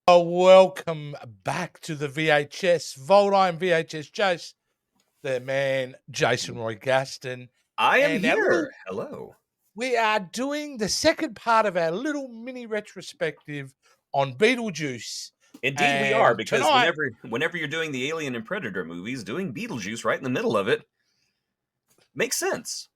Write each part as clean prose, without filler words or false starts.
Welcome back to the VHS Vault. I'm VHS Jace, the man Jason Roy Gaston, I am and here. Hello. we are doing the second part of our little mini retrospective on Beetlejuice. Indeed, we are, And because tonight whenever you're doing the Alien and Predator movies, doing Beetlejuice right in the middle of it makes sense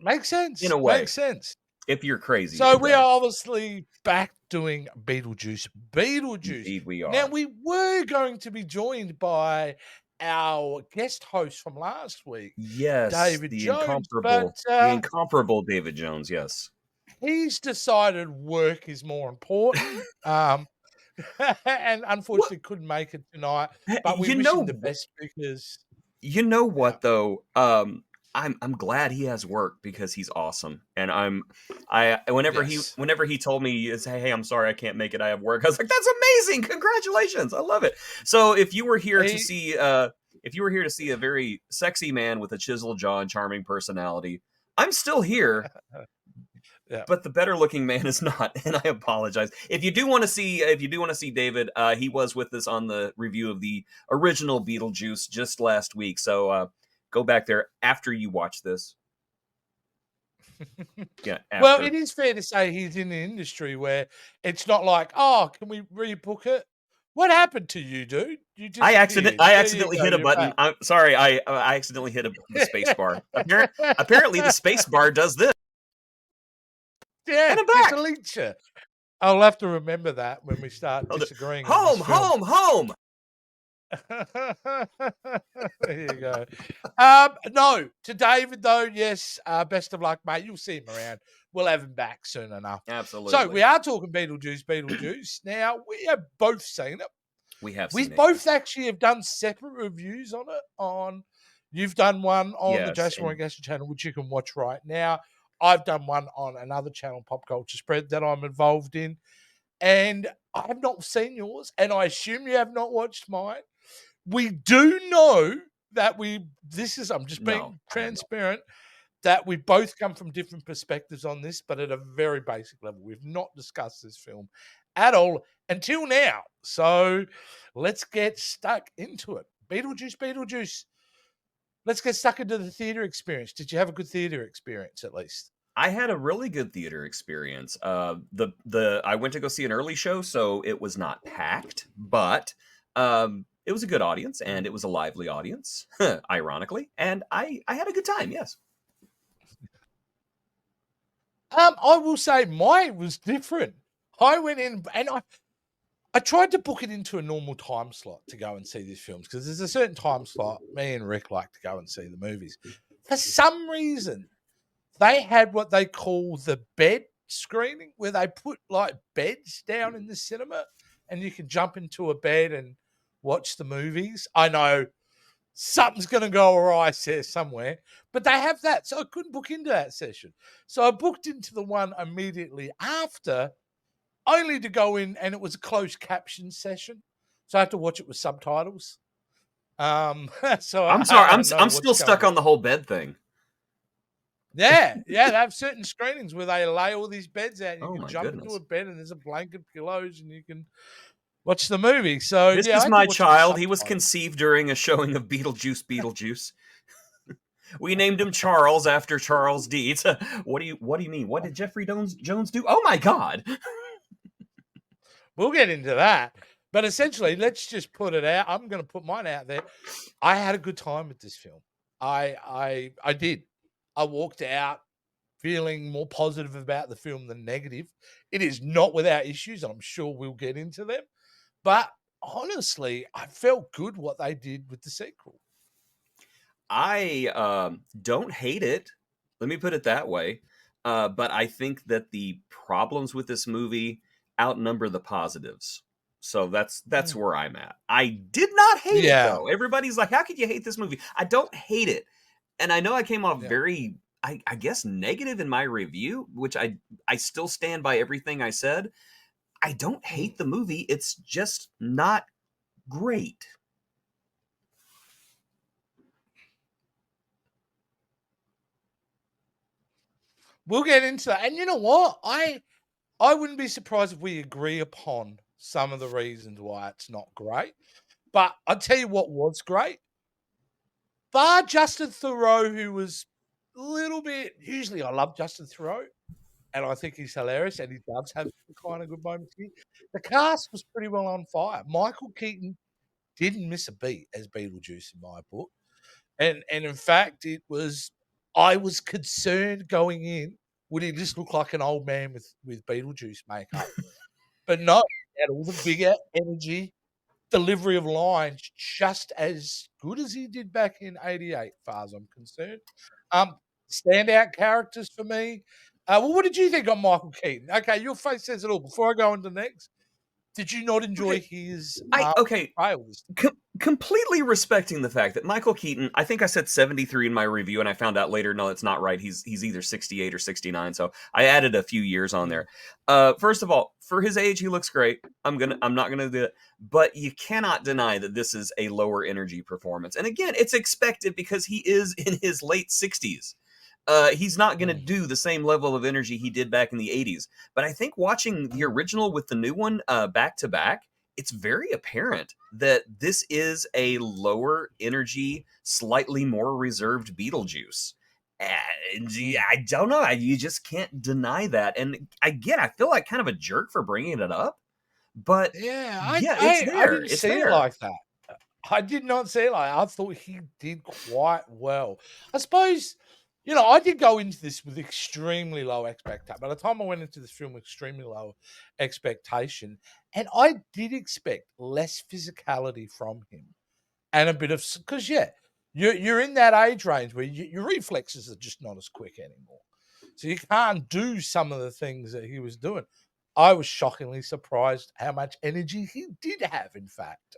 makes in sense. a way, Makes sense. if you're crazy. So It we are does. obviously back doing Beetlejuice. Beetlejuice. Indeed, we Now are. we were going to be joined by our guest host from last week, Yes, David Jones, but the incomparable David Jones. Yes. he's decided work is more important. And What? unfortunately couldn't make it tonight. But we You wish him know. the best because You know yeah, what though? I'm glad he has work because he's awesome, and yes. whenever he told me, hey, I'm sorry I can't make it, I have work. I was like, that's amazing, congratulations, I love it. So He if you were here to see a very sexy man with a chiseled jaw and charming personality, I'm still here. yeah. But the better looking man is not, and I apologize. If you do want to see David, he was with us on the review of the original Beetlejuice just last week. So go back there after you watch this. Yeah, Well, after. it is fair to say he's in the industry where it's not like, oh, can we rebook it? What happened to you, dude? You disappeared. I There you accidentally go. hit a You're button. back. I'm sorry. I accidentally hit the space bar. Apparently the space bar does this, Yeah, and I'm just back. delete you. I'll have to remember that when we start I'll do- disagreeing on this Home, film. home, home. There you go. No, to David though, yes. Best of luck, mate. You'll see him around. We'll have him back soon enough. So we Absolutely, are talking Beetlejuice, Beetlejuice. Now we have both seen it. we have We seen it. both Yes, actually have done separate reviews on it. You've done one on the yes, Jason Roy and Gaston channel, which you can watch right now. I've done one on another channel, Pop Culture Spread, that I'm involved in. And I have not seen yours, and I assume you have not watched mine. We do know that I'm just no, being I have not. transparent, that we both come from different perspectives on this, but at a very basic level. We've not discussed this film at all until now. So let's get stuck into it. Beetlejuice, Beetlejuice. Let's get stuck into the theater experience. Did you have a good theater experience at least? I had a really good theater experience. The I went to go see an early show, so it was not packed, but it was a good audience and it was a lively audience, ironically, and I had a good time. Yes. I will say mine was different. I went in and I tried to book it into a normal time slot to go and see these films because there's a certain time slot me and Rick like to go and see the movies. For some reason, they had what they call the bed screening, where they put like beds down in the cinema and you can jump into a bed and watch the movies. I know something's going to go awry there somewhere, but they have that. So I couldn't book into that session. So I booked into the one immediately after, only to go in and it was a closed caption session. So I had to watch it with subtitles. So I'm sorry. I don't know I'm what's still going stuck on. on the whole bed thing. Yeah, yeah, they have certain screenings where they lay all these beds out and you Oh can my jump into a goodness. bed and there's a blanket, pillows, and you can watch the movie. So This yeah, I is had to my watch it with child. He was subtitles. conceived during a showing of Beetlejuice. We named him Charles after Charles Deeds. What do you mean? What did Jeffrey Jones do? Oh my God. We'll get into that. But essentially, let's just put it out. I'm going to put mine out there. I had a good time with this film. I did. I walked out feeling more positive about the film than negative. It is not without issues, and I'm sure we'll get into them. But honestly, I felt good what they did with the sequel. I don't hate it. Let me put it that way. But I think that the problems with this movie outnumber the positives. So that's Mm. where I'm at. I did not hate it Yeah, though. Everybody's like, "How could you hate this movie?" I don't hate it, and I know I came off yeah. very, I guess, negative in my review, which I still stand by everything I said. I don't Mm. hate the movie. It's just not great. We'll get into that. And you know what? I wouldn't be surprised if we agree upon some of the reasons why it's not great. But I'll tell you what was great. Bar Justin Theroux, who was a little bit. Usually, I love Justin Theroux, and I think he's hilarious, and he does have some kind of good moments here. The cast was pretty well on fire. Michael Keaton didn't miss a beat as Beetlejuice in my book, and in fact, it was. I was concerned going in, would he just look like an old man with Beetlejuice makeup? But no, he had all the bigger energy, delivery of lines just as good as he did back in '88, far as I'm concerned. Um, Standout characters for me. Well, what did you think on Michael Keaton? Okay, your face says it all. Before I go on to the next, did you not enjoy Okay, his okay. portrayal this Completely respecting the fact that Michael Keaton, I think I said 73 in my review, and I found out later, no, that's not right. He's either 68 or 69, so I added a few years on time? there. First of all, for his age, he looks great. I'm not gonna do it, but you cannot deny that this is a lower energy performance. And again, it's expected because he is in his late 60s. He's not going to Mm. do the same level of energy he did back in the 80s. But I think watching the original with the new one back to back, it's very apparent that this is a lower energy, slightly more reserved Beetlejuice. And I don't know. You just can't deny that. And again, I feel like kind of a jerk for bringing it up. But Yeah, yeah, it's I there. didn't It's see it there. like that. I did not see it like that. I thought he did quite well. I suppose, I did go into this with extremely low expectation. By the time I went into this film with extremely low expectation, and I did expect less physicality from him and a bit of because you're in that age range where your reflexes are just not as quick anymore, so you can't do some of the things that he was doing. I was shockingly surprised how much energy he did have. In fact,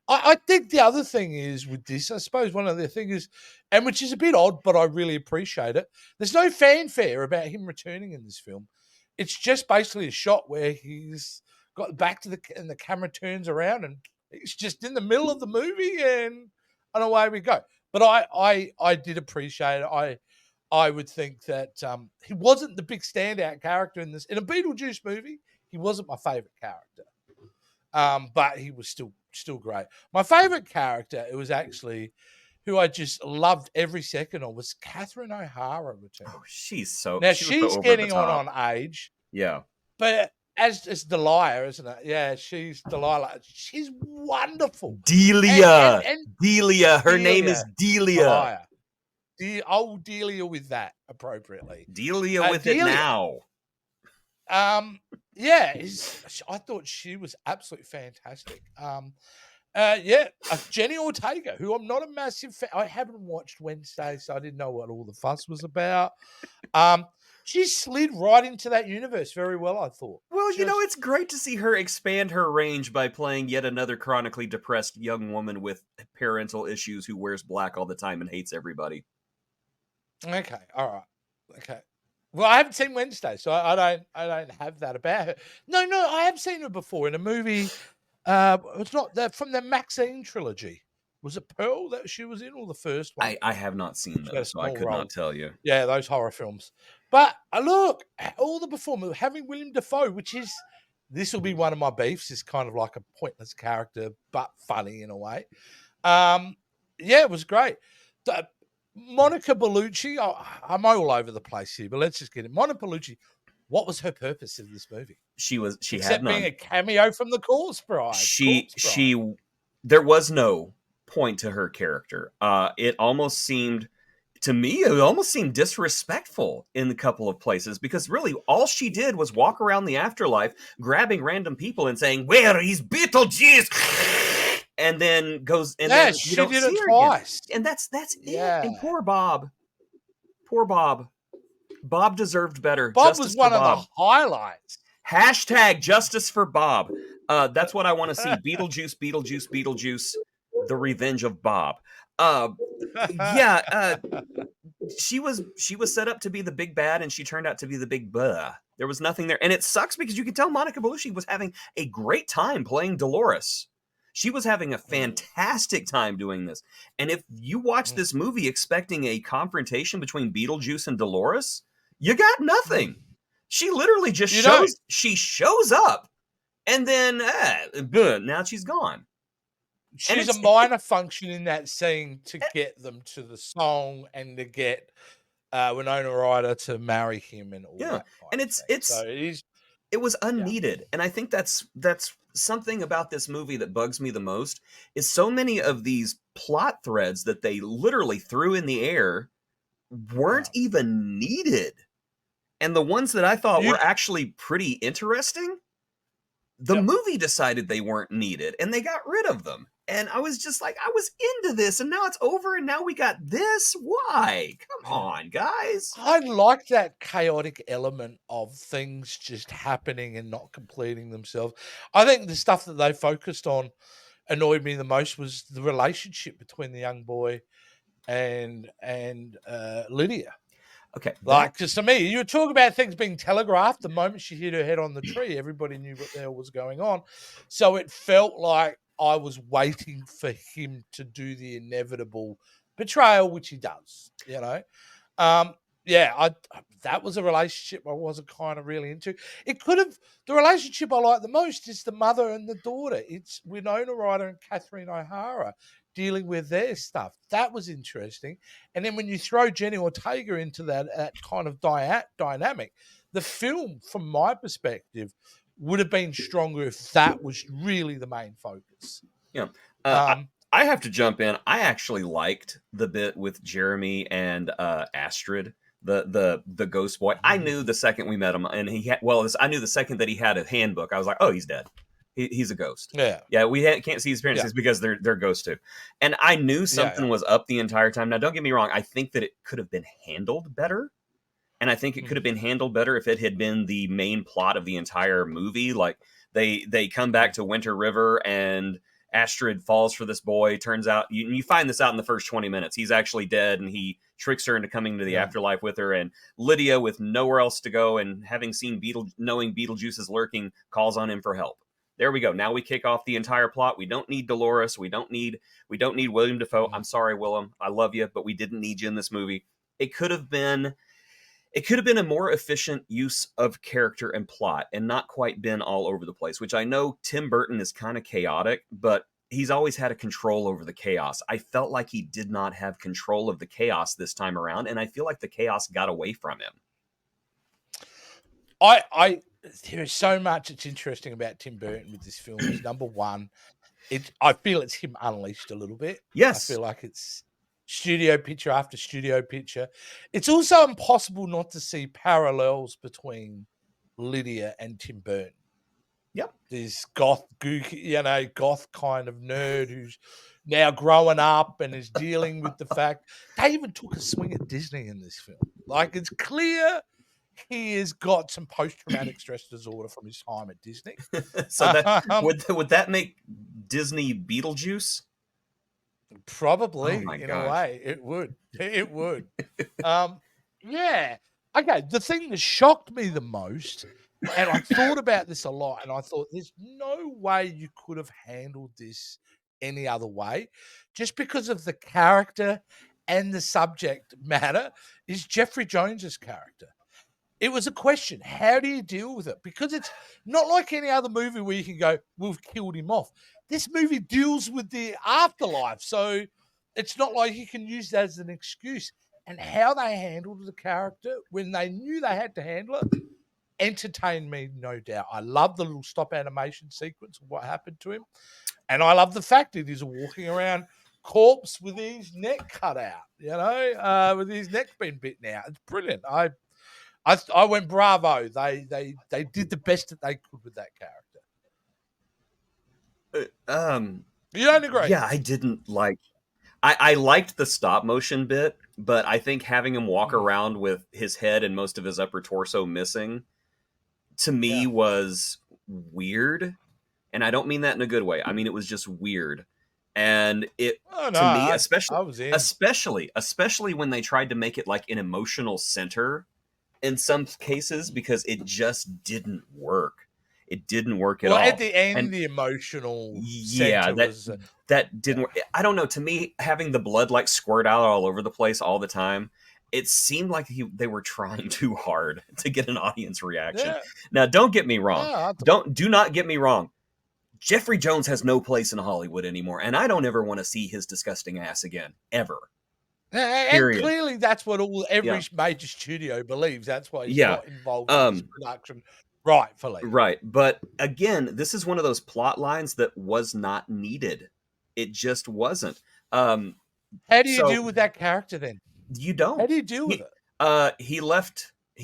I think the other thing is with this, I suppose one of the things is, and which is a bit odd, but I really appreciate it. There's no fanfare about him returning in this film. It's just basically a shot where he's got back to and the camera turns around and he's just in the middle of the movie and away we go. But I did appreciate it. I would think that he wasn't the big standout character in this. In a Beetlejuice movie, he wasn't my favorite character. But he was still great. My favorite character, it was actually who I just loved every second of, was Catherine O'Hara returning. Oh, she was so She's over the getting top. on age, Yeah. but as Delilah, isn't it? Yeah, she's Delilah. She's wonderful. Delia. And Delia. Her name is Delia. Delilah. Old Delia with that appropriately. Delia with Delia, it now. Yeah, I thought she was absolutely fantastic. Jenny Ortega, who I'm not a massive fan. I haven't watched Wednesday, so I didn't know what all the fuss was about. She slid right into that universe very well, I thought. Well, it's great to see her expand her range by playing yet another chronically depressed young woman with parental issues who wears black all the time and hates everybody. Okay, all right, okay. Well, I haven't seen Wednesday, so I don't have that about her. No, I have seen her before in a movie. It's not that from the Maxine trilogy. Was it Pearl that she was in, or the first one? I have not seen those, so I could not tell you. Yeah, those horror films. But look, all the performers having William Dafoe, this will be one of my beefs. Is kind of like a pointless character, but funny in a way. It was great. Monica Bellucci, I'm all over the place here, but let's just get it. Monica Bellucci, what was her purpose in this movie? She Except had none. being a cameo from the Corpse Bride. There was no point to her character. It almost seemed disrespectful in a couple of places, because really all she did was walk around the afterlife, grabbing random people and saying, "Where is Beetlejuice?" And then goes and then she did it twice. again. And that's it. And poor Bob. Bob deserved better. Bob Justice was one of the highlights. # Justice for Bob. That's what I want to see. Beetlejuice. The Revenge of Bob. She was set up to be the big bad, and she turned out to be the big buh. There was nothing there, and it sucks because you can tell Monica Bellucci was having a great time playing Dolores. She was having a fantastic time doing this. And if you watch this movie expecting a confrontation between Beetlejuice and Dolores, you got nothing. She literally just shows up And then now she's gone. And She's a minor function in that scene to get them to the song and to get Winona Ryder to marry him and all yeah, that kind and of thing. So it is, it was yeah. unneeded. And I think that's something about this movie that bugs me the most is so many of these plot threads that they literally threw in the air weren't No. even needed. And the ones that I thought You were actually pretty interesting, the Yep. movie decided they weren't needed and they got rid of them. And I was just like, I was into this and now it's over and now we got this. Why? Come Yeah. on, guys. I like that chaotic element of things just happening and not completing themselves. I think the stuff that they focused on annoyed me the most was the relationship between the young boy and Lydia. Okay, that Like, because to me, you were talking about things being telegraphed. The moment she hit her head on the tree, everybody knew what the hell was going on. So it felt like I was waiting for him to do the inevitable betrayal, which he does, you know. Um, yeah, that was a relationship I wasn't kind of really into. It could have the relationship I like the most is the mother and the daughter. It's Winona Ryder and Catherine O'Hara dealing with their stuff. That was interesting. And then when you throw Jenny Ortega into that kind of dynamic, the film, from my perspective, would have been stronger if that was really the main focus. Yeah. Um, I have to jump in. I actually liked the bit with Jeremy and Astrid, the ghost boy. I knew the second we met him, and I knew the second that he had a handbook. I was like, oh, he's dead. He's a ghost. yeah, Yeah, can't see his parents yeah, because they're ghosts too. And I knew yeah, something yeah. was up the entire time. Now, don't get me wrong. I think that it could have been handled better. And I think it could have Mm, been handled better if it had been the main plot of the entire movie. Like they come back mm, to Winter River and Astrid falls for this boy. Turns out you find this out in the first 20 minutes. He's actually dead and he tricks her into coming to the yeah. afterlife with her. And Lydia, with nowhere else to go and having seen knowing Beetlejuice is lurking, calls on him for help. There we go. Now we kick off the entire plot. We don't need Dolores. We don't need William Dafoe. Mm. I'm sorry, Willem. I love you, but we didn't need you in this movie. It could have been it could have been a more efficient use of character and plot and not quite been all over the place, which I know Tim Burton is kind of chaotic, but he's always had a control over the chaos. I felt like he did not have control of the chaos this time around, and I feel like the chaos got away from him. I there is so much that's interesting about Tim Burton with this film. Is number one, I feel it's him unleashed a little bit. I Yes. feel like it's studio picture after studio picture. It's also impossible not to see parallels between Lydia and Tim Burton. Yep. This goth kind of nerd who's now growing up and is dealing with the fact they even took a swing at Disney in this film. Like, it's clear he has got some post-traumatic stress disorder from his time at Disney. So that Um, would that make Disney Beetlejuice? Oh Probably, my in a gosh. way, it would. It would. Um, yeah. Okay, the thing that shocked me the most, and I thought about this a lot, and I thought there's no way you could have handled this any other way, just because of the character and the subject matter, is Jeffrey Jones's character. It was a question. How do you deal with it? Because it's not like any other movie where you can go, we've killed him off. This movie deals with the afterlife. So it's not like you can use that as an excuse. And how they handled the character when they knew they had to handle it entertained me, no doubt. I love the little stop animation sequence of what happened to him. And I love the fact that he's walking around corpse with his neck cut out, with his neck being bitten out. It's brilliant. I went bravo. They did the best that they could with that character. You don't agree? Yeah, I didn't like. I liked the stop motion bit, but I think having him walk Mm, around with his head and most of his upper torso missing to yeah. me was weird. And I don't mean that in a good way. I mean it was just weird. And it Oh no, to me, I was in. especially when they tried to make it like an emotional center in some cases because it just didn't work. It didn't work at Well, at all. the end, And the emotional yeah, center that was that yeah. didn't work. I don't know. To me, having the blood like squirt out all over the place all the time, it seemed like they were trying too hard to get an audience reaction. Yeah. Now, don't get me wrong. No, Do not get me wrong. Jeffrey Jones has no place in Hollywood anymore, and I don't ever want to see his disgusting ass again, ever. and Period. clearly that's what every Yeah. major studio believes. That's why he's Yeah. not involved in this production, rightfully. Right. But again, this is one of those plot lines that was not needed. It just wasn't. How do you deal with that character then? You don't. How do you deal with it? He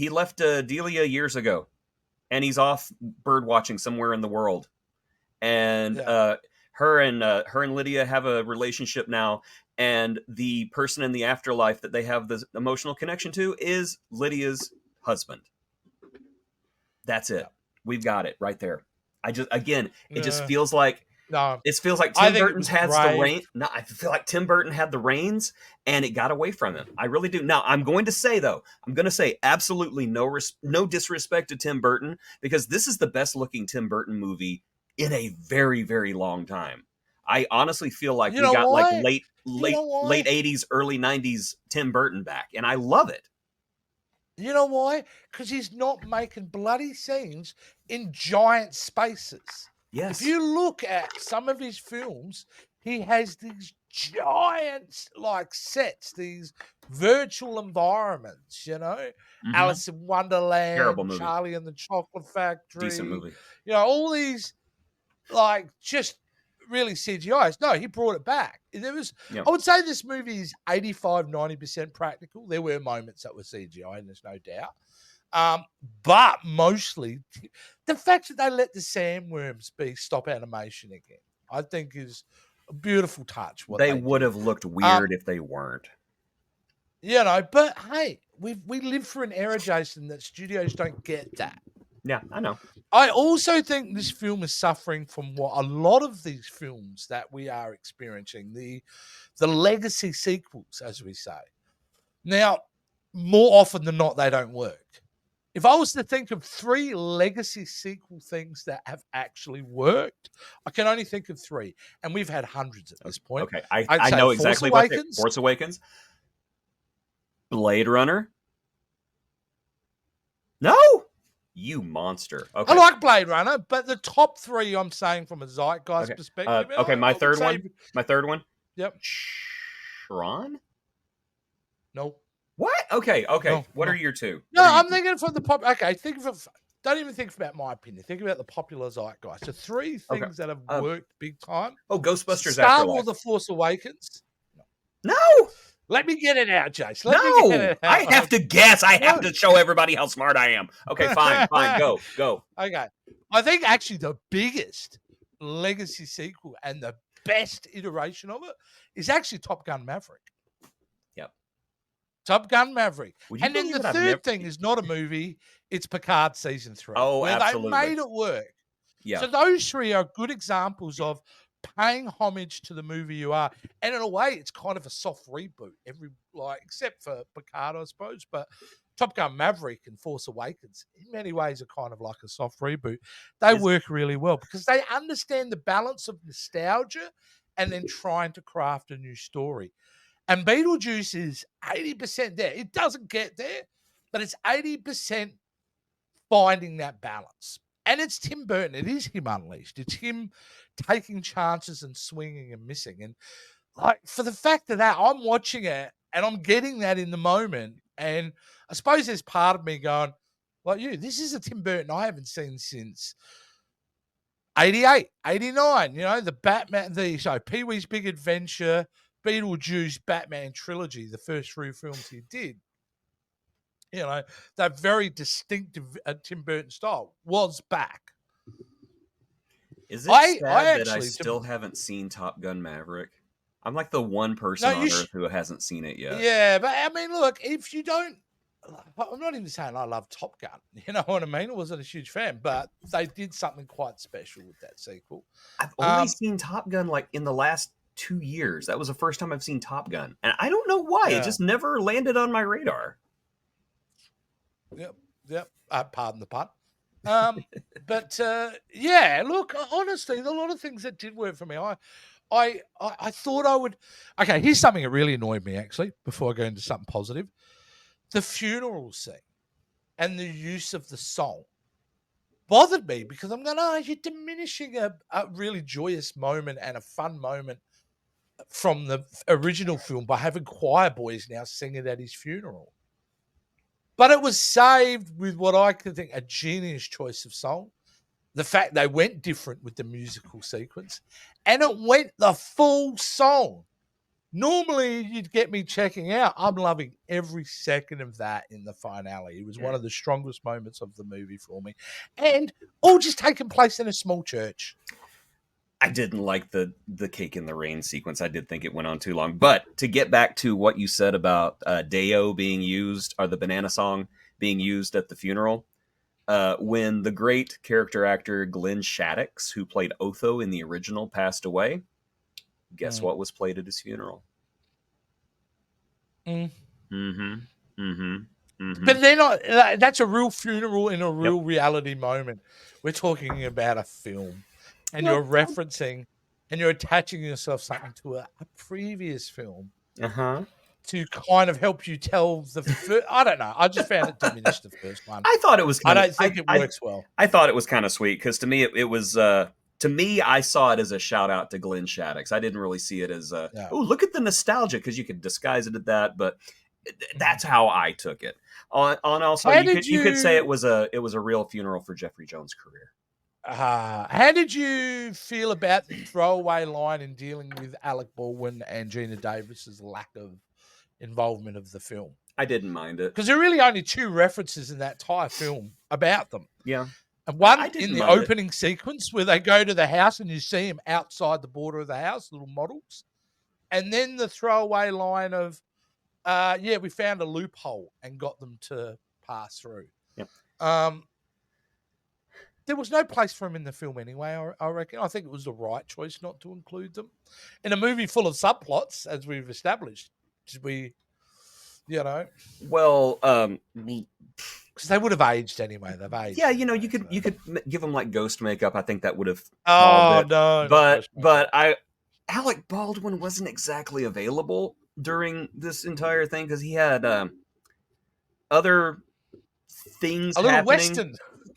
left Delia years ago, and he's off bird watching somewhere in the world. And her and Lydia have a relationship now, and the person in the afterlife that they have the emotional connection to is Lydia's husband. That's it. We've got it right there. It just feels like it feels like Tim Burton has the rein. No, I feel like Tim Burton had the reins and it got away from him. I really do. Now, I'm going to say absolutely no disrespect to Tim Burton, because this is the best looking Tim Burton movie in a very, very long time. I honestly feel like we got like late 80s, early 90s Tim Burton back, and I love it. You know why? Because he's not making bloody scenes in giant spaces. Yes. If you look at some of his films, he has these giant like sets, these virtual environments, Alice in Wonderland, terrible movie. Charlie and the Chocolate Factory. Decent movie. All these like just really CGIs. No, he brought it back. There was, I would say this movie is 85, 90% practical. There were moments that were CGI, and there's no doubt. But mostly, the fact that they let the sandworms be stop animation again, I think is a beautiful touch. They would have looked weird if they weren't. But hey, we live for an era, Jason, that studios don't get that. Yeah, I know. I also think this film is suffering from what a lot of these films that we are experiencing, the legacy sequels, as we say. Now, more often than not, they don't work. If I was to think of 3 legacy sequel things that have actually worked, I can only think of 3. And we've had hundreds at this point. Okay, I know exactly what Force Awakens. Blade Runner. No! You monster. Okay. I like Blade Runner, but the top 3 I'm saying from a zeitgeist perspective. Okay, my third one. Yep. Tron? No. What? Okay. No, what are your 2? No, I'm thinking from the pop. Okay, don't even think about my opinion. Think about the popular zeitgeist. The 3 things that have worked big time. Oh, Ghostbusters Star Afterlife. Wars: The Force Awakens. No. Let me get it out, Jace. I have to guess. I have to show everybody how smart I am. Okay, fine. Go. Okay. I think actually the biggest legacy sequel and the best iteration of it is actually Top Gun Maverick. Yep. Top Gun Maverick. And then the third thing is not a movie, it's Picard Season 3. Oh, absolutely. They made it work. Yeah. So those 3 are good examples of paying homage to the movie you are. And in a way, it's kind of a soft reboot. Except for Picard, I suppose. But Top Gun Maverick and Force Awakens, in many ways, are kind of like a soft reboot. They work really well because they understand the balance of nostalgia and then trying to craft a new story. And Beetlejuice is 80% there. It doesn't get there, but it's 80% finding that balance. And it's Tim Burton. It is him unleashed. It's him taking chances and swinging and missing. And for the fact of that, I'm watching it and I'm getting that in the moment. And I suppose there's part of me going, like you, this is a Tim Burton I haven't seen since 88, 89. The Batman, Pee-wee's Big Adventure, Beetlejuice, Batman trilogy, the first 3 films he did. That very distinctive Tim Burton style was back. Is it sad that I still haven't seen Top Gun Maverick? I'm like the one person on Earth who hasn't seen it yet. Yeah, but I mean, look, if you don't, I'm not even saying I love Top Gun. You know what I mean? I wasn't a huge fan, but they did something quite special with that sequel. I've only seen Top Gun like in the last 2 years. That was the first time I've seen Top Gun. And I don't know why. It just never landed on my radar. Yep. Pardon the pun. But look, honestly, a lot of things that did work for me. I thought I would. Okay, here's something that really annoyed me actually. Before I go into something positive, the funeral scene and the use of the song bothered me because I'm going, oh, you're diminishing a really joyous moment and a fun moment from the original film by having choir boys now singing at his funeral. But it was saved with what I could think a genius choice of song. The fact they went different with the musical sequence, and it went the full song. Normally, you'd get me checking out. I'm loving every second of that in the finale. It was one of the strongest moments of the movie for me. And all just taking place in a small church. I didn't like the cake in the rain sequence. I did think it went on too long. But to get back to what you said about Deo being used, or the banana song being used at the funeral, when the great character actor Glenn Shaddix, who played Otho in the original, passed away, guess what was played at his funeral? But they're not. That's a real funeral in a real reality moment. We're talking about a film, and you're referencing, and you're attaching yourself something to a previous film. To kind of help you tell the first. I don't know. I just found it diminished the first one. I thought it was. I don't think it works well. I thought it was kind of sweet because to me it was. To me, I saw it as a shout out to Glenn Shaddix. I didn't really see it as oh, look at the nostalgia, because you could disguise it at that, but that's how I took it. On also, you could say it was a real funeral for Jeffrey Jones' career. How did you feel about the throwaway line in dealing with Alec Baldwin and Gina Davis's lack of involvement of the film? I didn't mind it because there are really only 2 references in that entire film about them. Yeah. And one in the opening sequence where they go to the house and you see them outside the border of the house, little models. And then the throwaway line of, we found a loophole and got them to pass through. Yep. There was no place for them in the film anyway, I reckon. I think it was the right choice not to include them. In a movie full of subplots, as we've established, Well, because they would have aged anyway. They've aged. Yeah, you could give them like ghost makeup. I think that would have. No. But Alec Baldwin wasn't exactly available during this entire thing because he had other things happening. Little Western.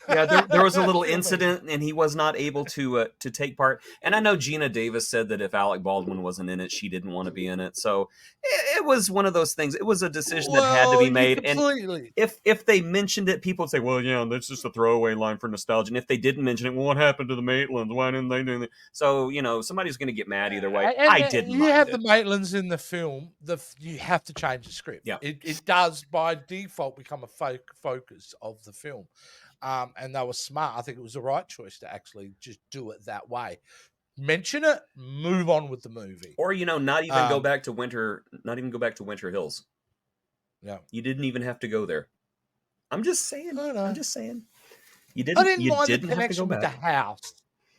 Yeah, there was a little incident, and he was not able to take part. And I know Gina Davis said that if Alec Baldwin wasn't in it, she didn't want to be in it. So it was one of those things. It was a decision that had to be made. Completely. And if they mentioned it, people would say, "Well, yeah, that's just a throwaway line for nostalgia." And if they didn't mention it, well, what happened to the Maitlands? Why didn't they do that? So somebody's going to get mad either way. I didn't. You have the Maitlands in the film. You have to change the script. Yeah, it does by default become a focus of the film. And they were smart. I think it was the right choice to actually just do it that way. Mention it, move on with the movie, or not even go back to Winter Hills. Yeah, you didn't even have to go there. I'm just saying. I'm just saying. You didn't. I didn't mind the have connection to go with back. the house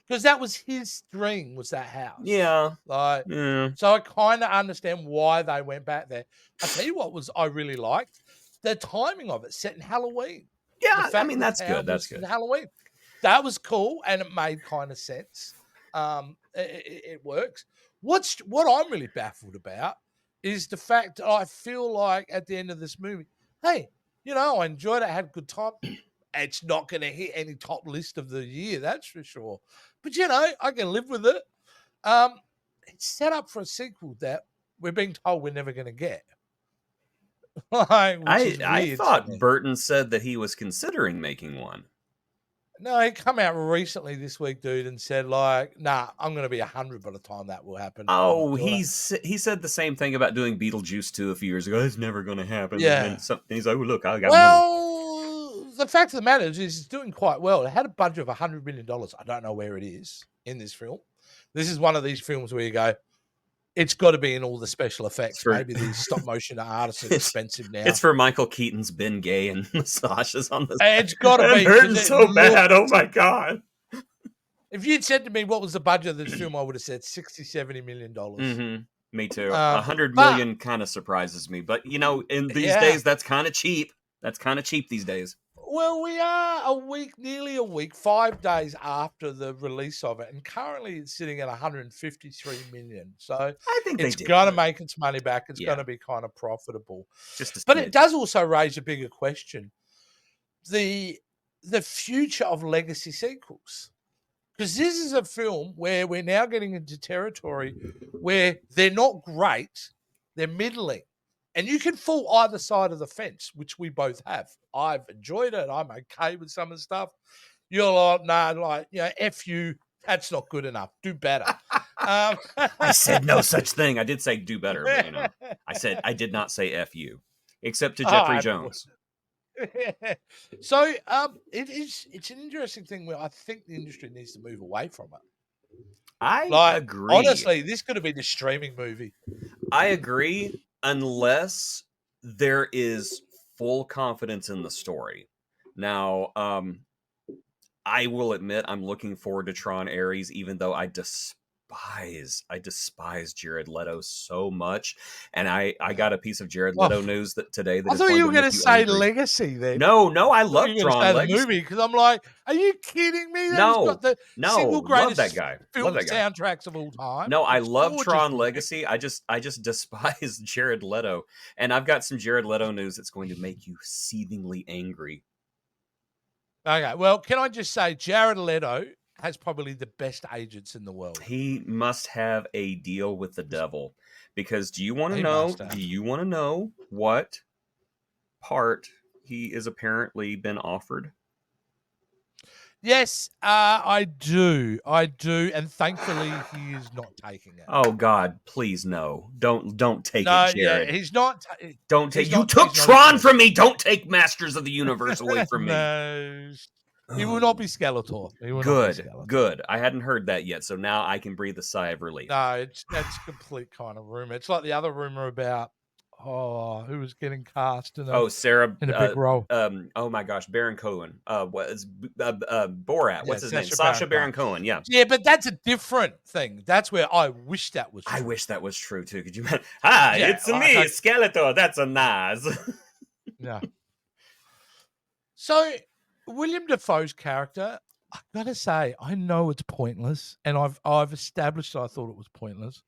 because that was his dream. Was that house? Yeah. So I kind of understand why they went back there. I tell you what I really liked the timing of it, set in Halloween. Yeah, I mean, that's good. That's good. Halloween. That was cool, and it made kind of sense. It works. What I'm really baffled about is the fact that I feel like at the end of this movie, hey, I enjoyed it, I had a good time. It's not going to hit any top list of the year, that's for sure. But, I can live with it. It's set up for a sequel that we're being told we're never going to get. I thought Burton said that he was considering making one. No, he come out recently this week, dude, and said nah, I'm going to be 100 by the time that will happen. Oh, he said the same thing about doing Beetlejuice 2 a few years ago. It's never going to happen. Yeah. And he's like, oh, look, I got money. The fact of the matter is it's doing quite well. It had a budget of $100 million. I don't know where it is in this film. This is one of these films where you go, it's got to be in all the special effects. Maybe these stop motion artists are expensive now. It's for Michael Keaton's Ben Gay and massages on the. It's got to be. Hurting so bad. Oh my god! If you'd said to me what was the budget of this film, I would have said $60-70 million. Mm-hmm. Me too. $100 million kind of surprises me, but in these days, that's kind of cheap. That's kind of cheap these days. Well, we are nearly a week, 5 days after the release of it, and currently it's sitting at 153 million. So I think they it's did gonna good. make its money back. It's Yeah, gonna be kind of profitable. just a But it smidge. does also raise a bigger question. The future of legacy sequels. Because this is a film where we're now getting into territory where they're not great, they're middling. And you can fall either side of the fence, which we both have. I've enjoyed it. I'm okay with some of the stuff. You're like, nah, like, F you, that's not good enough. Do better. I said no such thing. I did say do better, but I did not say F you, except to Jeffrey Jones. So it's an interesting thing where I think the industry needs to move away from it. I Like, agree. honestly, this could have been a streaming movie. I agree, unless there is full confidence in the story. Now, I will admit I'm looking forward to Tron Ares, even though I despise Jared Leto so much. And I got a piece of Jared Oh, Leto news today that I is thought going you to were going make to you say angry. Legacy then. No, I I thought love you were going to Tron say the Legacy. movie because I'm like, are you kidding me? That has got the single love that greatest guy. film Love that guy. soundtracks of all time. No, I It's love gorgeous Tron music. Legacy. I just despise Jared Leto. And I've got some Jared Leto news that's going to make you seethingly angry. Okay, well, can I just say Jared Leto has probably the best agents in the world. He must have a deal with the devil. Because do you want to He know? must have. Do you want to know what part he is apparently been offered? Yes, I do. I do, and thankfully he is not taking it. Oh God, please no. Don't take No, it, yeah, Jared. he's not. Don't take. He's You not. took He's not Tron interested. from me. Don't take Masters of the Universe away from me. No, he will not be Skeletor. He will not be Skeletor. Good. I hadn't heard that yet, so now I can breathe a sigh of relief. No, that's complete kind of rumor. It's like the other rumor about who was getting cast in a Sarah in a big role. Oh my gosh, Baron Cohen. What is Borat? What's his name? Sacha Baron Cohen. Yeah. Yeah, but that's a different thing. That's where I wish that was true. I wish that was true too. Could you imagine? Hi, it's me, Skeletor. That's a Nas. Yeah. So William Dafoe's character, I gotta say, I know it's pointless, and I've established I thought it was pointless,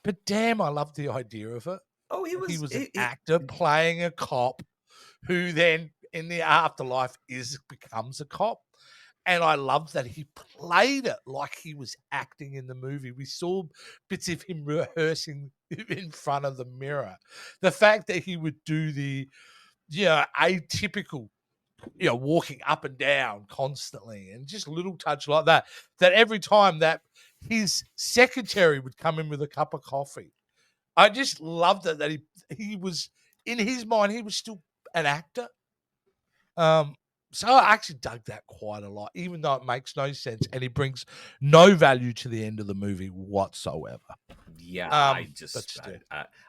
but damn, I love the idea of it. Oh, he was an actor playing a cop who then in the afterlife becomes a cop. And I love that he played it like he was acting in the movie. We saw bits of him rehearsing in front of the mirror. The fact that he would do the atypical, walking up and down constantly, and just little touch like that, that every time that his secretary would come in with a cup of coffee. I just loved it that he was, in his mind, he was still an actor. So I actually dug that quite a lot, even though it makes no sense and he brings no value to the end of the movie whatsoever. Yeah,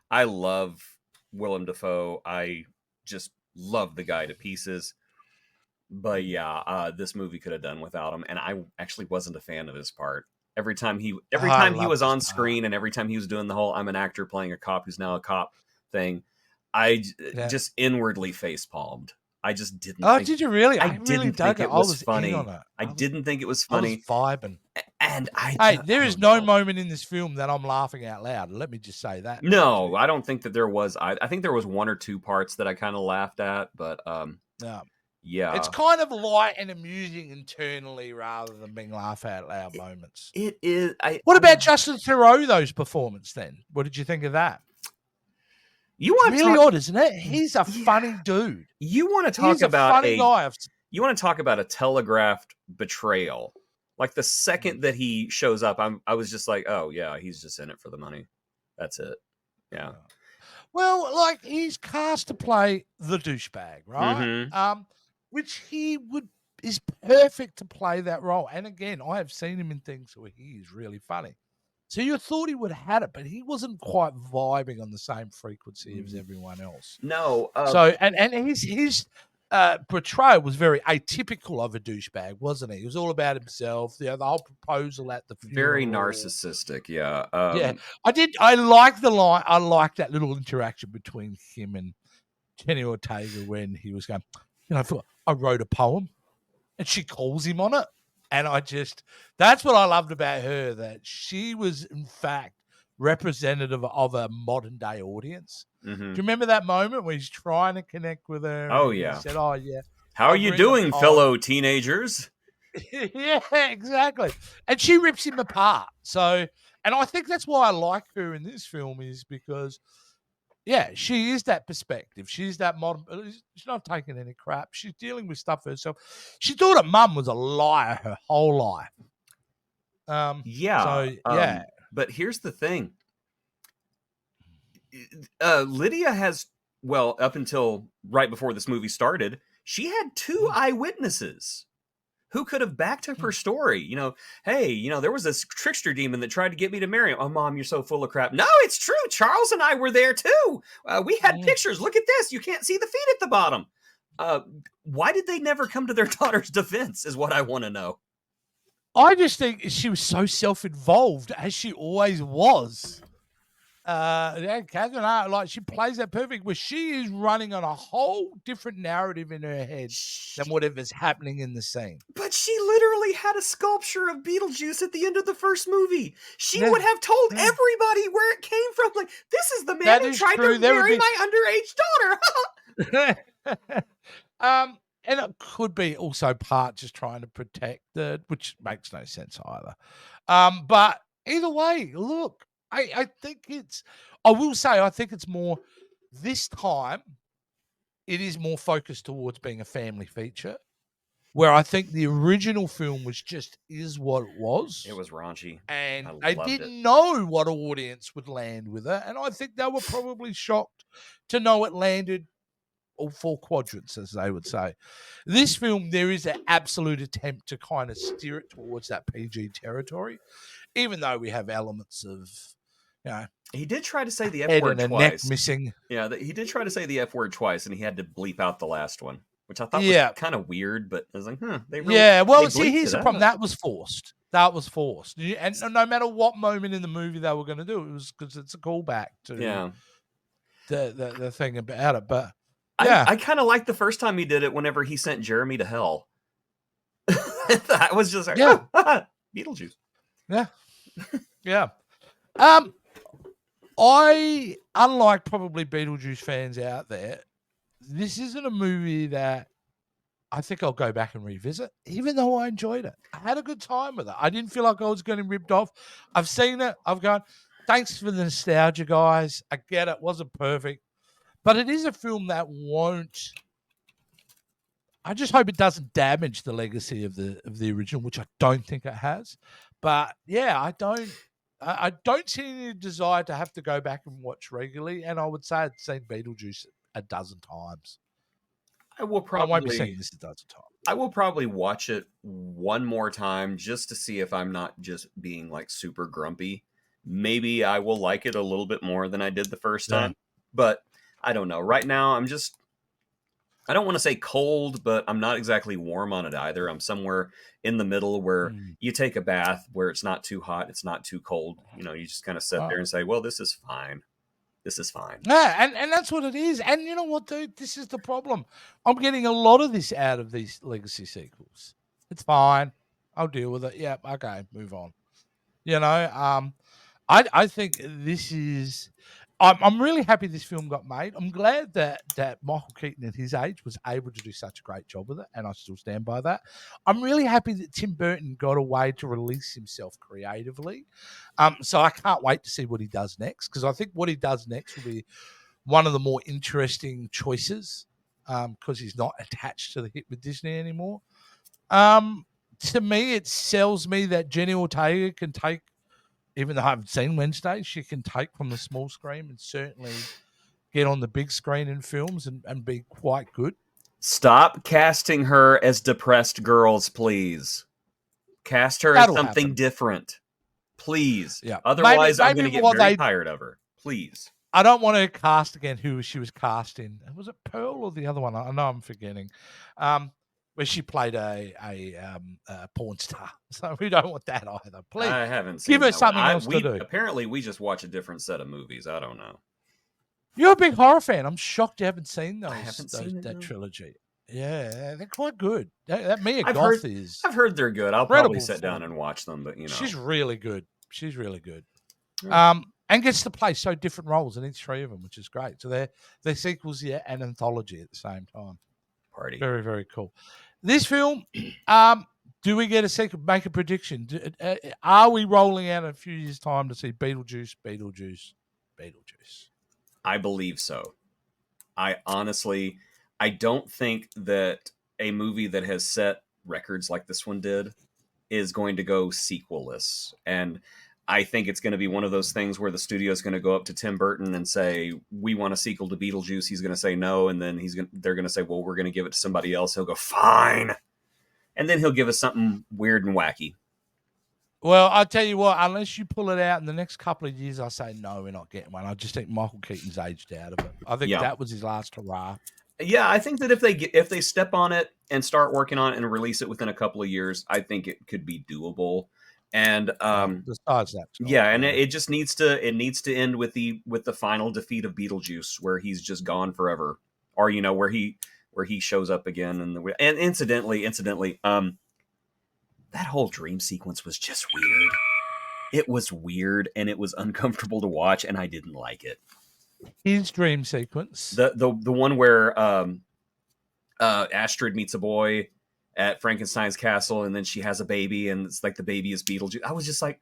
I love Willem Dafoe. I just love the guy to pieces. But yeah, this movie could have done without him, and I actually wasn't a fan of his part. Every time he was on screen, and every time he was doing the whole "I'm an actor playing a cop who's now a cop" thing, I just inwardly face palmed. I just didn't. Oh, did you really? I didn't think it was funny. I didn't think it was funny. I was vibing. And there is no moment in this film that I'm laughing out loud. Let me just say that. No, I don't think that there was. I think there was one or two parts that I kind of laughed at, but yeah, it's kind of light and amusing internally rather than being laugh out loud moments. It is. What about Justin Theroux's performance then? What did you think of that? It's really odd, isn't it? He's a funny dude. You want to talk about You want to talk about a telegraphed betrayal? Like the second that he shows up, I was just like, oh yeah, he's just in it for the money. That's it. Yeah. Well, like he's cast to play the douchebag, right? Mm-hmm. Which is perfect to play that role. And again, I have seen him in things where he is really funny. So you thought he would have had it, but he wasn't quite vibing on the same frequency as everyone else. No. So and his portrayal was very atypical of a douchebag, wasn't he? It was all about himself. The whole proposal at the funeral. Very narcissistic, yeah. Yeah, I like the line. I like that little interaction between him and Kenny Ortega when he was going, I wrote a poem, and she calls him on it. And that's what I loved about her, that she was, in fact, representative of a modern day audience. Do Mm-hmm. you remember that moment where he's trying to connect with her? Oh, and yeah. He said, "Oh, yeah. How are I've you written a doing, poem." fellow teenagers? Yeah, exactly. And she rips him apart. So, and I think that's why I like her in this film, is because, yeah, she is that perspective. She's that modern. She's not taking any crap. She's dealing with stuff herself. She thought her mum was a liar her whole life. Yeah. So yeah, But here's the thing. Lydia has, well, up until right before this movie started, she had 2 eyewitnesses who could have backed up her story. Hey, there was this trickster demon that tried to get me to marry him. Oh, Mom, you're so full of crap. No, it's true. Charles and I were there too. We had pictures. Look at this. You can't see the feet at the bottom. Why did they never come to their daughter's defense is what I want to know. I just think she was so self-involved, as she always was. Catherine Hart, like, she plays that perfect, where she is running on a whole different narrative in her head than whatever's happening in the scene. But she literally had a sculpture of Beetlejuice at the end of the first movie. She would have told everybody where it came from. Like, this is the man who tried to marry my underage daughter. And it could be also part just trying to protect which makes no sense either. But either way, look, I think I will say, I think it's more, this time, it is more focused towards being a family feature, where I think the original film is what it was. It was raunchy. And they didn't know what audience would land with it. And I think they were probably shocked to know it landed all 4 quadrants, as they would say. This film, there is an absolute attempt to kind of steer it towards that PG territory, even though we have elements of, he did try to say the F word twice. Neck missing. Yeah, he did try to say the F word twice, and he had to bleep out the last one, which I thought was kind of weird. But I was like, they really, here's the problem. That was forced. And no matter what moment in the movie they were going to do, it was because it's a callback to the thing about it. But I kind of liked the first time he did it, whenever he sent Jeremy to hell. That was just like, Beetlejuice. Yeah. Yeah. I, unlike probably Beetlejuice fans out there, this isn't a movie that I think I'll go back and revisit, even though I enjoyed it. I had a good time with it. I didn't feel like I was getting ripped off. I've seen it. I've gone, thanks for the nostalgia, guys. I get it. Wasn't perfect. But it is a film that won't. I just hope it doesn't damage the legacy of the original, which I don't think it has. But yeah, I don't see any desire to have to go back and watch regularly. And I would say I'd seen Beetlejuice a dozen times. I won't be seeing this a dozen times. I will probably watch it one more time just to see if I'm not just being like super grumpy. Maybe I will like it a little bit more than I did the first time. But I don't know. Right now, I don't want to say cold, but I'm not exactly warm on it either. I'm somewhere in the middle, where you take a bath where it's not too hot, it's not too cold. You just kind of sit there and say, well, this is fine. This is fine. Yeah, and that's what it is. And you know what, dude? This is the problem. I'm getting a lot of this out of these legacy sequels. It's fine. I'll deal with it. Yeah, okay, move on. I think this is. I'm really happy this film got made. I'm glad that Michael Keaton at his age was able to do such a great job with it, and I still stand by that. I'm really happy that Tim Burton got a way to release himself creatively. So I can't wait to see what he does next, because I think what he does next will be one of the more interesting choices, because he's not attached to the hit with Disney anymore. To me, it sells me that Jenny Ortega can take, even though I haven't seen Wednesday, she can take from the small screen and certainly get on the big screen in films and be quite good. Stop casting her as depressed girls, please. Cast her as something different, please. Yeah. Otherwise, I'm going to get very tired of her. Please. I don't want to cast again who she was cast in. Was it Pearl or the other one? I know I'm forgetting. Where she played a porn star. So we don't want that either. Please. I haven't seen Give her something else to do. Apparently, we just watch a different set of movies. I don't know. You're a big horror fan. I'm shocked you haven't seen those. I haven't seen that trilogy. Yeah, they're quite good. That Mia I've Goth heard is I've heard they're good. I'll probably incredible sit down fun. and watch them, but She's really good. She's really good. Yeah. And gets to play so different roles in each three of them, which is great. So they're sequels, yeah, and anthology at the same time. Party. Very, very cool. This film, do we get a sequel? Make a prediction. Are we rolling out in a few years' time to see Beetlejuice, Beetlejuice, Beetlejuice? I believe so. I honestly, I don't think that a movie that has set records like this one did is going to go sequelless. And I think it's going to be one of those things where the studio is going to go up to Tim Burton and say, "We want a sequel to Beetlejuice." He's going to say no, and then they're going to say, "Well, we're going to give it to somebody else." He'll go, "Fine," and then he'll give us something weird and wacky. Well, I'll tell you what, unless you pull it out in the next couple of years, I say no, we're not getting one. I just think Michael Keaton's aged out of it. I think that was his last hurrah. Yeah, I think that if they step on it and start working on it and release it within a couple of years, I think it could be doable. And besides that, and it just needs to end with the final defeat of Beetlejuice, where he's just gone forever, or where he shows up again. And incidentally, that whole dream sequence was just weird. It was weird and it was uncomfortable to watch, and I didn't like it. His dream sequence, the one where Astrid meets a boy at Frankenstein's castle, and then she has a baby, and it's like the baby is Beetlejuice. I was just like,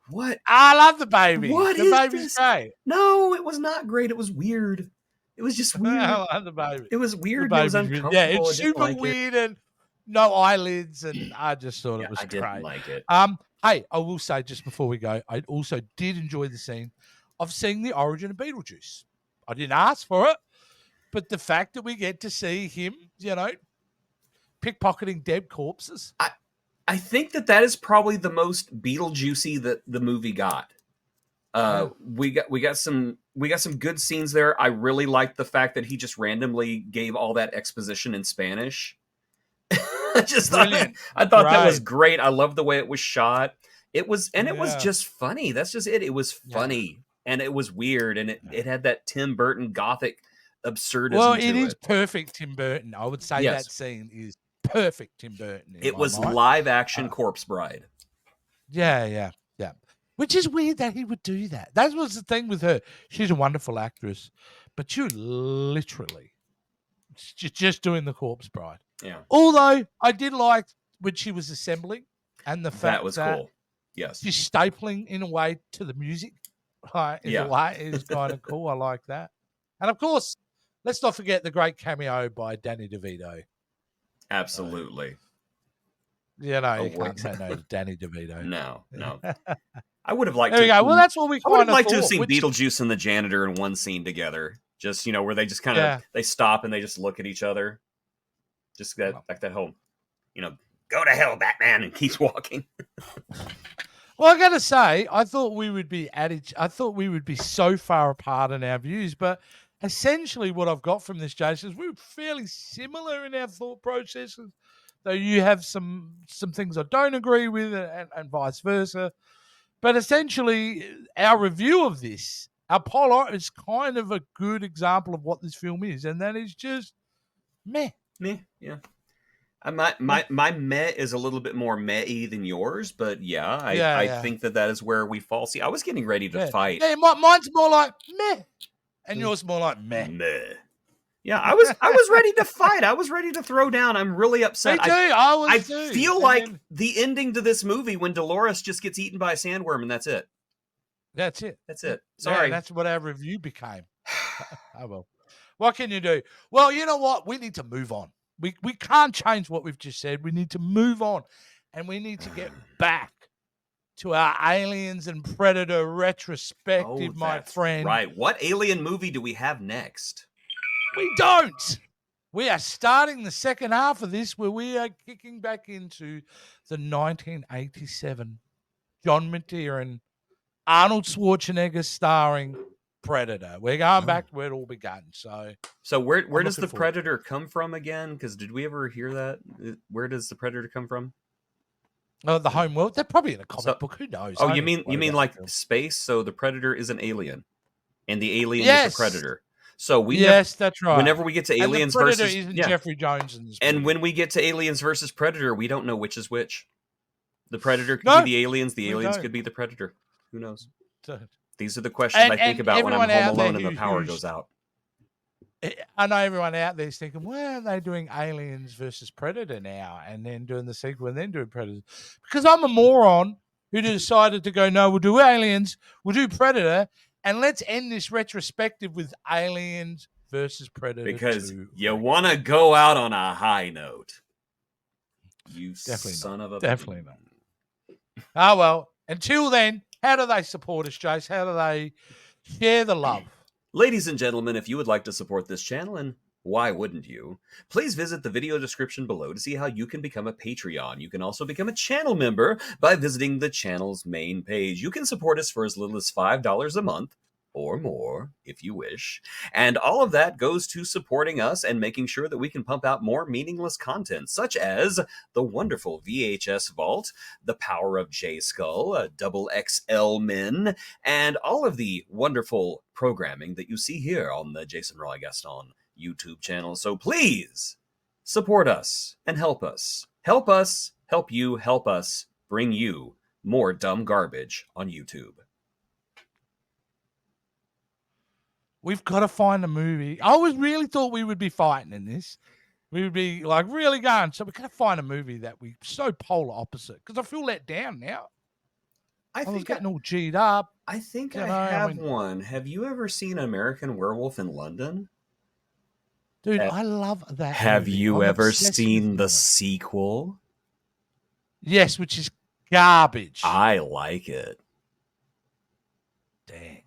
what? I love the baby. What the is baby's this? great. No, it was not great. It was weird. It was just weird. I love the baby. It was weird. It was uncomfortable. Yeah, it's super weird and no eyelids, and I just thought it was great. I didn't like it. Hey, I will say just before we go, I also did enjoy the scene of seeing the origin of Beetlejuice. I didn't ask for it, but the fact that we get to see him, pickpocketing dead corpses. I think that is probably the most Beetlejuicy that the movie got. We got some good scenes there. I really liked the fact that he just randomly gave all that exposition in Spanish. I thought that was great. I love the way it was shot. It was just funny. That's just it. It was funny and it was weird, and it had that Tim Burton gothic absurdism. Well, it is perfect Tim Burton. I would say that scene is perfect Tim Burton. It was live action Corpse Bride. Yeah. Which is weird that he would do that. That was the thing with her. She's a wonderful actress, but you literally just doing the Corpse Bride. Yeah. Although I did like when she was assembling, and the fact that was cool. Yes. She's stapling in a way to the music. Is kind of cool. I like that. And of course, let's not forget the great cameo by Danny DeVito. Absolutely. You can't say no to Danny DeVito. No. I would have liked there we go. Well, that's what we I would have liked to have seen Beetlejuice and the janitor in one scene together. Just, where they just kind of, they stop and they just look at each other. Just like that whole, go to hell, Batman, and keeps walking. Well, I got to say, I thought we would be so far apart in our views, but essentially what I've got from this, Jason, is we're fairly similar in our thought processes, though you have some things I don't agree with and vice versa. But essentially, our review of this, our polar, is kind of a good example of what this film is, and that is just meh. Meh, yeah. My meh is a little bit more meh-y than yours, but I think that is where we fall. See, I was getting ready to fight. Yeah, mine's more like meh, and yours more like meh. Meh. Yeah, I was ready to fight. I was ready to throw down. I'm really upset. Me too. I feel like the ending to this movie when Dolores just gets eaten by a sandworm, and that's it. That's it. Sorry. Yeah, that's what our review became. Oh well. What can you do? Well, you know what? We need to move on. We can't change what we've just said. We need to move on, and we need to get back to our Aliens and Predator retrospective, my friend. Right. What alien movie do we have next? We don't. We are starting the second half of this where we are kicking back into the 1987 John McTiernan, Arnold Schwarzenegger starring Predator. We're going back where it all began. So where does the Predator come from again? Because did we ever hear that? Where does the Predator come from? Oh, the home world. They're probably in a comic book. Who knows? Oh, you mean like space? So the Predator is an alien, and the alien is the Predator. So we never, Yes, that's right. whenever we get to And the Aliens Predator versus, isn't yeah, Jeffrey Jones in this and movie. when we get to Aliens versus Predator, we don't know which is which. The Predator could No, be the aliens. The we aliens don't. could be the Predator. Who knows? So- These are the questions I think And about when I'm everyone home out there alone and the power goes out. I know everyone out there is thinking, well, are they doing Aliens versus Predator now and then doing the sequel and then doing Predator? Because I'm a moron who decided to go, no, we'll do Aliens, we'll do Predator, and let's end this retrospective with Aliens versus Predator Because 2. you want to go out on a high note. You Definitely son not. of a... Definitely not. Ah, well, until then, how do they support us, Jace? How do they share the love? Ladies and gentlemen, if you would like to support this channel, and why wouldn't you, please visit the video description below to see how you can become a Patreon. You can also become a channel member by visiting the channel's main page. You can support us for as little as $5 a month, or more, if you wish. And all of that goes to supporting us and making sure that we can pump out more meaningless content, such as the wonderful VHS Vault, The Power of J Skull, Double XL Men, and all of the wonderful programming that you see here on the Jason Roy Gaston YouTube channel. So please support us and help us. Help us, help you, help us bring you more dumb garbage on YouTube. We've got to find a movie. I was really thought we would be fighting in this. We would be like really going. So we've got to find a movie that we so polar opposite. Because I feel let down now. I was getting all G'd up. I think I have one. Have you ever seen American Werewolf in London? Dude, I love that. Have you ever seen the sequel? Yes, which is garbage. I like it. Dang.